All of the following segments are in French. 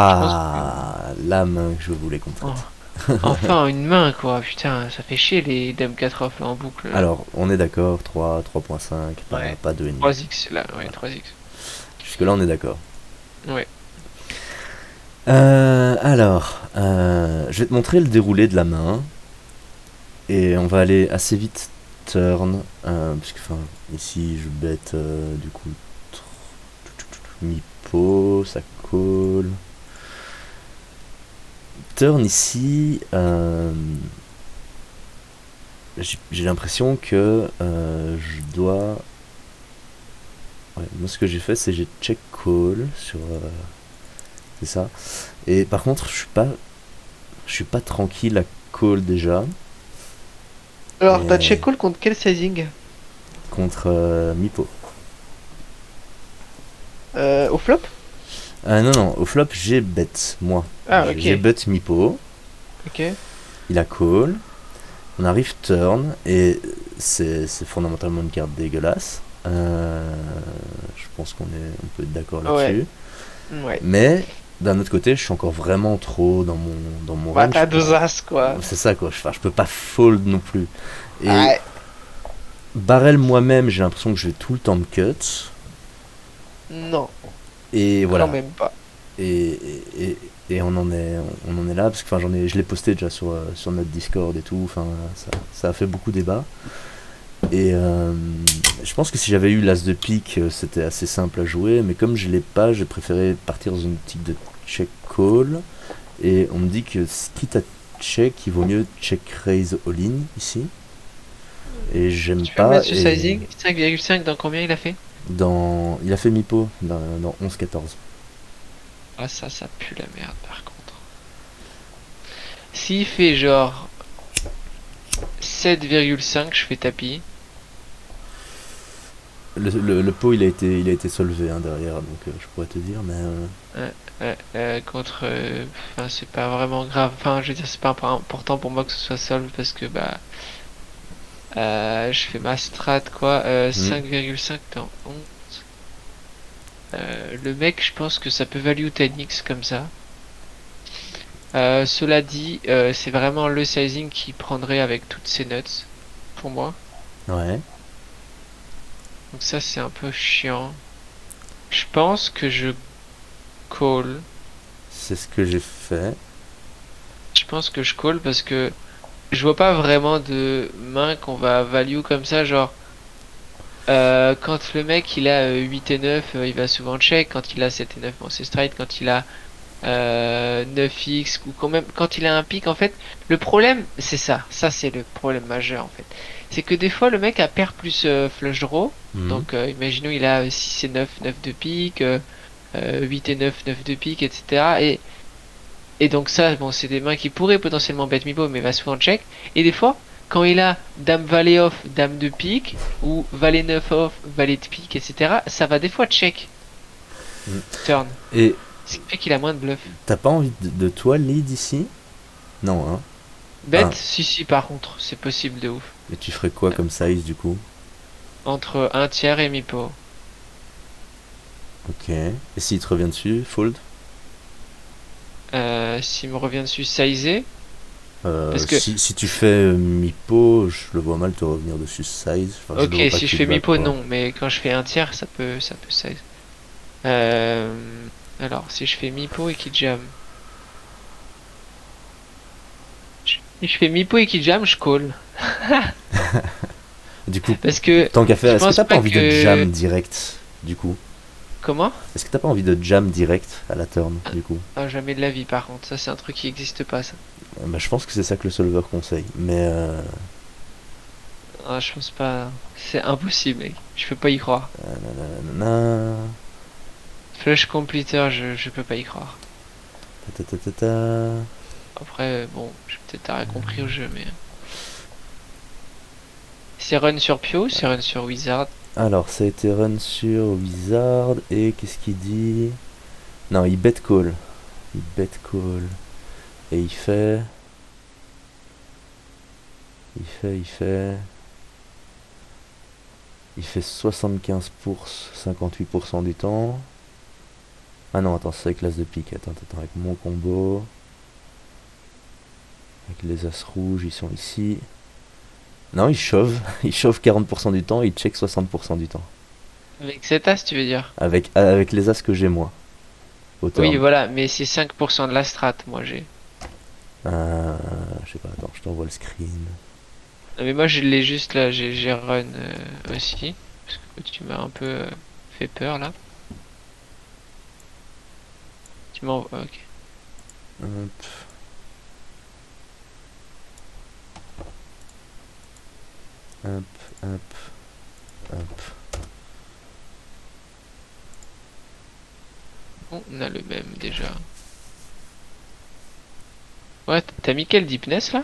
Je pense que... La main que je voulais qu'on oh, traite. enfin, une main, quoi. Putain, ça fait chier les Dame 4 off là, en boucle, là. Alors, on est d'accord, 3, 3.5, Ouais. pas 2,5. 3x, là. Ouais, Voilà. 3x. Jusque-là, on est d'accord. Ouais. Je vais te montrer le déroulé de la main. Et on va aller assez vite turn. Puisque, enfin, ici, je bête du coup mi-pot, ça colle. Turn ici, j'ai l'impression que je dois. Ouais, moi, ce que j'ai fait, c'est j'ai check call sur. C'est ça. Et par contre, je suis pas tranquille à call déjà. Alors, t'as Et check call contre quel sizing? contre mi-pot. Au flop? Non, non, au flop, j'ai bet, moi. Ah, J'ai ok. bet mi-pot. Ok. Il a call. On arrive turn. Et c'est fondamentalement une carte dégueulasse. Je pense on peut être d'accord Ouais. là-dessus. Ouais. Mais d'un autre côté, je suis encore vraiment trop dans mon Bah, range t'as deux pour. as, quoi. C'est ça quoi, je peux pas fold non plus. Et Ouais. barrel moi-même, j'ai l'impression que je vais tout le temps me cut. Non, Et quand voilà. même pas. Et, et, et on en est là, parce que je l'ai posté déjà sur notre Discord et tout, enfin, ça a fait beaucoup débat. Et je pense que si j'avais eu l'as de pique, c'était assez simple à jouer, mais comme je l'ai pas, j'ai préféré partir dans une tique de check call. Et on me dit que quitte à check, il vaut mieux check raise all-in ici. Et j'aime Tu peux me pas. mettre ce Et sizing? 5,5 dans combien il a fait? il a fait mi-pot dans 11-14. Ah, ça pue la merde, par contre. S'il fait genre 7,5, je fais tapis. Le pot il a été solvé hein, derrière, donc je pourrais te dire, mais Contre. Enfin, c'est pas vraiment grave. Enfin, je veux dire, c'est pas important pour moi que ce soit solve parce que bah. Je fais ma strat quoi. hmm, 5,5 dans 11. Le mec, je pense que ça peut value 10x comme ça. Cela dit, c'est vraiment le sizing qui prendrait avec toutes ces nuts pour moi. ouais, Donc ça, c'est un peu chiant. Je pense que je call. c'est ce que j'ai fait. Je pense que je call parce que je vois pas vraiment de main qu'on va value comme ça. Genre, quand le mec il a 8 et 9, il va souvent check. Quand il a 7 et 9, bon, c'est straight. Quand il a 9x ou quand même quand il a un pic, en fait, le problème, c'est ça. Ça, c'est le problème majeur en fait. C'est que des fois, le mec a pair plus flush draw. Hmm. Donc, imaginons il a 6 et 9, 9 de pique, 8 et 9, 9 de pique, etc. Et donc ça, bon, c'est des mains qui pourraient potentiellement bet mi-pot, mais va souvent check. Et des fois, quand il a dame valet off, dame de pique, ou valet 9 off, valet de pique, etc., ça va des fois check Hmm. turn. Et Ce qui fait qu'il a moins de bluff. t'as pas envie de toi lead ici? Non, hein. Bet, Ah, si, si, par contre, c'est possible de ouf. mais tu ferais quoi comme size du coup? Entre un tiers et mi-pot. Ok. Et s'il te revient dessus, fold? S'il me revient dessus, sizer. Parce que, Si tu fais mi-pot, je le vois mal te revenir dessus size. Enfin, je le ok, vois pas si je click fais back mi-pot, quoi. non, mais quand je fais un tiers, ça peut size. Alors, si je fais mi-pot et qu'il jam. Si je fais mi-pot et qu'il jam, je call. Du coup, Parce que tant qu'à faire, je est-ce que pense t'as pas pas envie de que... jam direct du coup? Comment? Est-ce que t'as pas envie de jam direct à la turn du coup? Ah, jamais de la vie, par contre. Ça, c'est un truc qui existe pas, ça. Bah, je pense que c'est ça que le solver conseille. Mais Ah, je pense pas. C'est impossible, mec. Je peux pas y croire. nanana, Flush completer, je peux pas y croire. ta, ta, ta, ta, ta. Après, bon, j'ai peut-être rien compris au jeu, mais... C'est run sur Pio, c'est run sur Wizard. Alors, ça a été run sur Wizard et qu'est-ce qu'il dit? Non, il bet call. Il bet call. Et il fait. Il fait 75 pour 58% du temps. Ah non, attends, c'est avec l'as de pique. Attends, avec mon combo. Avec les as rouges, ils sont ici. Non, il chauffe. Il chauffe 40% du temps, il check 60% du temps. Avec cet as, tu veux dire? Avec les as que j'ai moi, au Oui, turn. voilà, mais c'est 5% de la strat, moi j'ai. Euh, je sais pas, attends, je t'envoie le screen. Non, mais moi je l'ai juste là, j'ai run aussi. Parce que tu m'as un peu fait peur là. Tu m'envoies. Ok. Hop, hop, hop, hop. Bon, on a le même déjà. Ouais, t'as mis quel deepness là?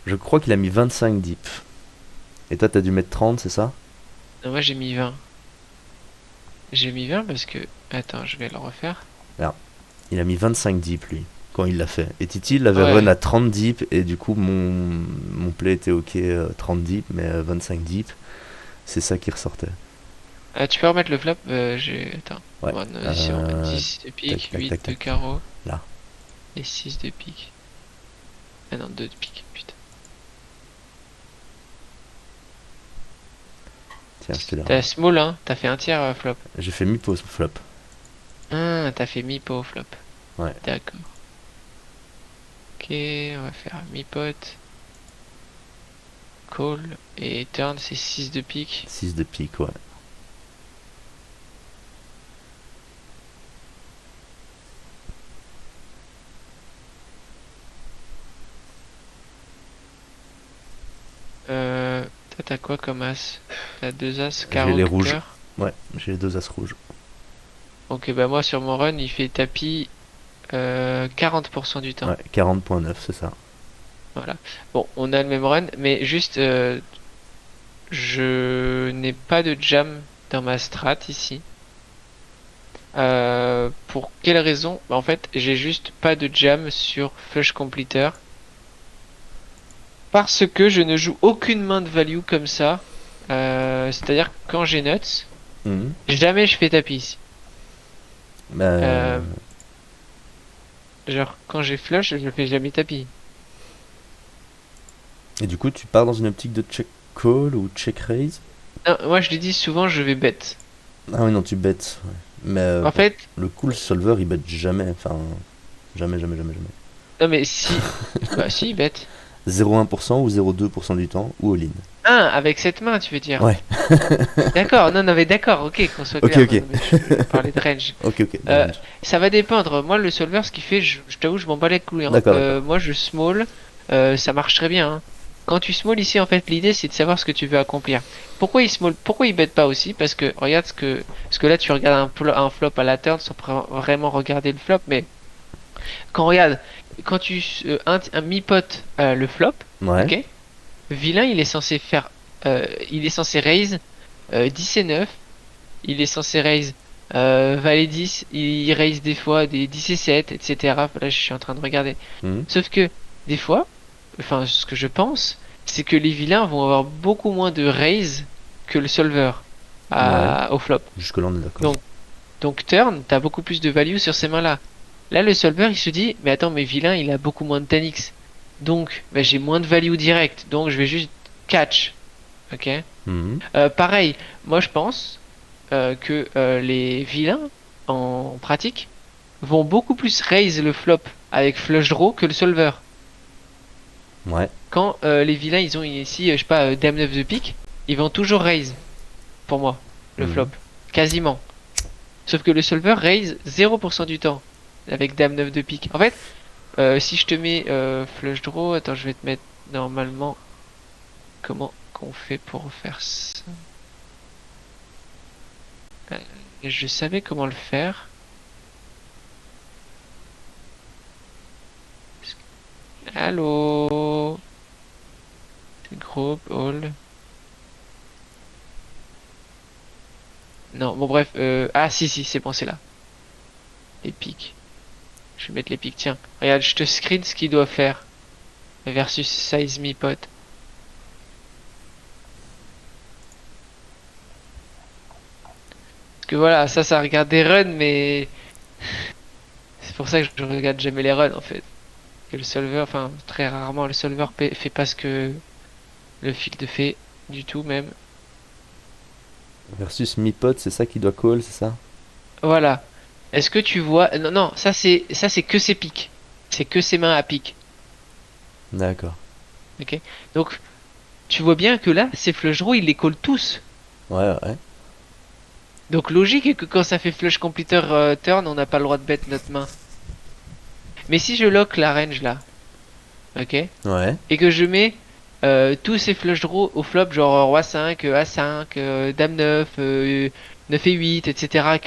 Je crois qu'il a mis 25 deep. Et toi, t'as dû mettre 30, c'est ça? Non, moi j'ai mis 20. J'ai mis 20 parce que. Attends, je vais le refaire. Là, il a mis 25 deep, lui, quand il l'a fait. Et Titi, il l'avait run Ouais. à 30 deep, et du coup, mon play était ok 30 deep, mais 25 deep, c'est ça qui ressortait. Tu peux remettre le flop? Attends. Ouais. Bon, vas-y, c'est bon. 10 de Tac, pique, tac, 8 tac, de tac. carreau Là. et 6 de pique. Ah non, 2 de pique, putain. Tiens, je te l'ai T'as remis. small, hein? T'as fait un tiers flop. J'ai fait mi-pause flop. Ah, t'as fait mi-pot flop. Ouais. D'accord. Ok, on va faire mi-pot, call et turn, c'est 6 de pique. 6 de pique, ouais. Toi, t'as quoi comme as? T'as 2 as, J'ai carreau, les rouges. cœur. Ouais, j'ai les deux as rouges. Ok, bah moi sur mon run, il fait tapis 40% du temps. Ouais, 40,9, c'est ça. Voilà. Bon, on a le même run, mais juste, je n'ai pas de jam dans ma strat ici. Pour quelle raison? Bah, en fait, j'ai juste pas de jam sur Flush Completer. Parce que je ne joue aucune main de value comme ça. C'est-à-dire que quand j'ai nuts, Mhm. jamais je fais tapis ici. Bah, Euh, genre, quand j'ai flush, je fais jamais tapis. et du coup, tu pars dans une optique de check call ou check raise? Non, moi, je l'ai dit souvent, je vais bet. Ah oui, non, tu bêtes. Ouais. Mais En fait, le cool solver, il bête jamais. Enfin, jamais, jamais, jamais, jamais. non mais si... Bah si, bet. 0,1% ou 0,2% du temps ou all-in. Ah, avec cette main, tu veux dire. Ouais, D'accord, non, non, mais d'accord, ok, qu'on soit ok, clair. Non, ok. non, mais je parlais de range. Ok, ok, de Euh, range. Ça va dépendre. Moi, le solver, ce qu'il fait, je t'avoue, je m'en bats les couilles, hein. D'accord, d'accord. Moi, je small, ça marche très bien, hein. Quand tu small ici, en fait, l'idée, c'est de savoir ce que tu veux accomplir. Pourquoi il small? Pourquoi il bet pas aussi? Parce que, regarde parce que là, tu regardes un flop à la turn sans vraiment regarder le flop, mais regarde, quand tu, un mi-pot, le flop, Ouais. ok? Vilain, il est censé raise, 10 et 9. Il est censé raise valet 10, il raise des fois des 10 et 7, etc. Là, je suis en train de regarder. Mhm. Sauf que, des fois, enfin, ce que je pense, c'est que les vilains vont avoir beaucoup moins de raise que le solver Ouais. au flop. Jusque-là, on est d'accord. Donc, turn, t'as beaucoup plus de value sur ces mains-là. Là, le solver, il se dit, mais attends, mais vilain, il a beaucoup moins de 10x. Donc, bah, j'ai moins de value direct. Donc, je vais juste catch. Ok? Mhm. Pareil, moi, je pense que les vilains en pratique vont beaucoup plus raise le flop avec flush draw que le solver. Ouais. Quand les vilains ils ont ici, je sais pas, dame 9 de pique, ils vont toujours raise pour moi le flop. Mhm. Quasiment. Sauf que le solver raise 0% du temps avec dame 9 de pique. En fait, si je te mets flush draw, attends, je vais te mettre normalement comment qu'on fait pour faire ça. Je savais comment le faire. Allô? Groupe, all. Non, bon bref. Ah si, si, c'est bon, c'est là. Les pics. Je vais mettre les pics. Tiens, regarde, je te screen ce qu'il doit faire. Versus size me pot. Parce que voilà, ça regarde des runs, mais pour ça que je regarde jamais les runs en fait. Que le solver, enfin très rarement le solver fait pas ce que le field fait du tout même. Versus mi-pot, c'est ça qui doit call, c'est ça? Voilà. Est-ce que tu vois? Non, non, ça c'est que ses piques. C'est que ses mains à pique. D'accord. Ok. Donc tu vois bien que là, ces flush draws, il les call tous. Ouais, ouais. Donc logique que quand ça fait flush completer turn, on n'a pas le droit de bet notre main. Mais si je lock la range là, ok, Ouais, et que je mets tous ces flush draws au flop, genre roi 5, A5, dame 9, 9 et 8, etc.,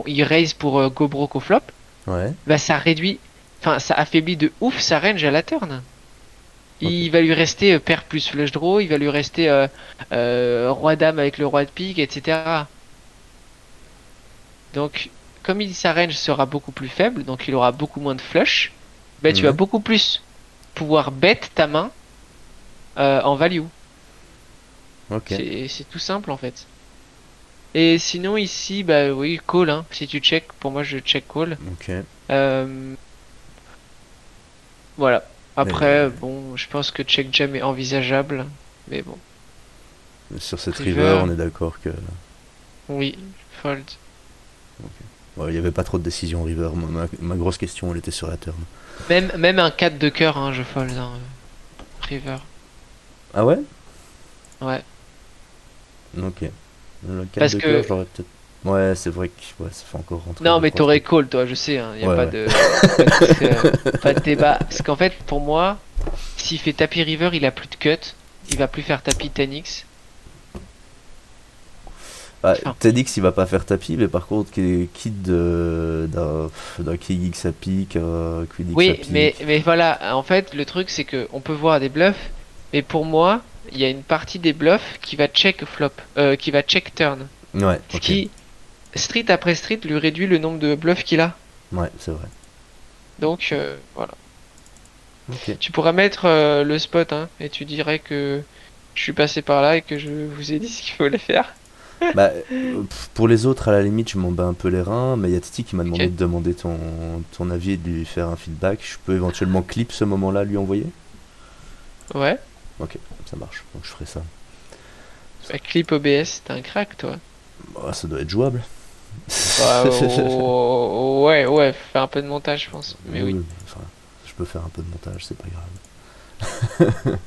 ils raise pour go broke au flop, ouais. bah ça réduit, enfin ça affaiblit de ouf sa range à la turn. Ok. Il va lui rester pair plus flush draw, il va lui rester roi dame avec le roi de pique, etc. Donc, comme sa range sera beaucoup plus faible, donc il aura beaucoup moins de flush, bah tu vas Ouais. beaucoup plus pouvoir bet ta main en value. Ok. C'est tout simple en fait. Et sinon ici, bah oui, call, hein. Si tu check, pour moi je check call. Ok. Euh, voilà. Mais Après, bon, je pense que check jam est envisageable. Mais bon. sur cette river, River, on est d'accord que. oui, fold. Ouais, il n'y avait pas trop de décision river. Ma grosse question, elle était sur la turn. Même un 4 de cœur, hein, je fold, hein, river. Ah ouais? Ouais. Ok. Le 4 Parce de cœur, que je l'aurais peut-être. Ouais, c'est vrai que ouais, ça fait encore rentrer non, deux mais trois t'aurais trucs. call, toi, je sais, hein, y a Ouais, pas ouais. de, pas de débat. Parce qu'en fait, pour moi, s'il fait tapis river, il a plus de cut, il va plus faire tapis 10x. Ah, Enfin, TEDx il va pas faire tapis, mais par contre, quitte d'un King X à pique, Queen X à oui, pique. mais voilà, en fait, le truc, c'est que on peut voir des bluffs, mais pour moi, il y a une partie des bluffs qui va check flop, qui va check turn. Ouais, Ce ok. qui, street après street, lui réduit le nombre de bluffs qu'il a. Ouais, c'est vrai. Donc, voilà. Ok. Tu pourras mettre le spot, hein, et tu dirais que je suis passé par là et que je vous ai dit ce qu'il fallait faire. Bah, pour les autres, à la limite, je m'en bats un peu les reins, mais il y a Titi qui m'a demandé Ok. de demander ton avis et de lui faire un feedback. Je peux éventuellement clip ce moment-là, lui envoyer? Ouais. Ok, ça marche. Donc je ferai ça. Bah, clip OBS, t'es un crack, toi. Bah, ça doit être jouable. Bah, ouais, ouais, fais un peu de montage, je pense. Mais oui. Oui, enfin, je peux faire un peu de montage, c'est pas grave.